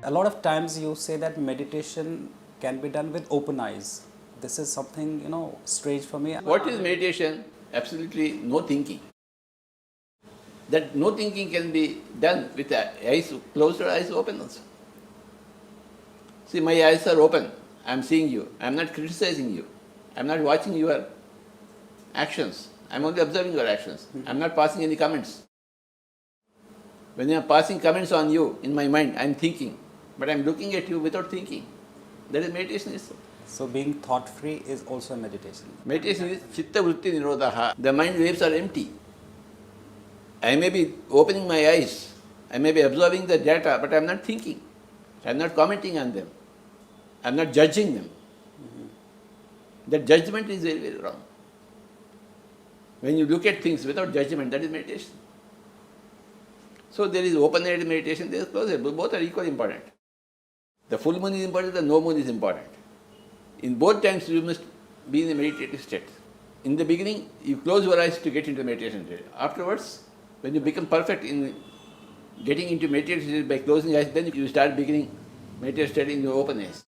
A lot of times you say that meditation can be done with open eyes. This is something, strange for me. What is meditation? Absolutely no thinking. That no thinking can be done with eyes closed or eyes open also. See, my eyes are open. I am seeing you. I am not criticizing you. I am not watching your actions. I am only observing your actions. I am not passing any comments. When I am passing comments on you in my mind, I am thinking. But I am looking at you without thinking. That is meditation. So being thought-free is also a meditation. Meditation is chitta vritti nirodha. The mind waves are empty. I may be opening my eyes. I may be observing the data, but I am not thinking. I am not commenting on them. I am not judging them. That judgment is very, very wrong. When you look at things without judgment, that is meditation. So there is open-eyed meditation, there is closed-eyed. Both are equally important. The full moon is important, the no moon is important. In both times you must be in a meditative state. In the beginning, you close your eyes to get into meditation state. Afterwards, when you become perfect in getting into meditation state by closing eyes, then you start beginning meditation state in your open eyes.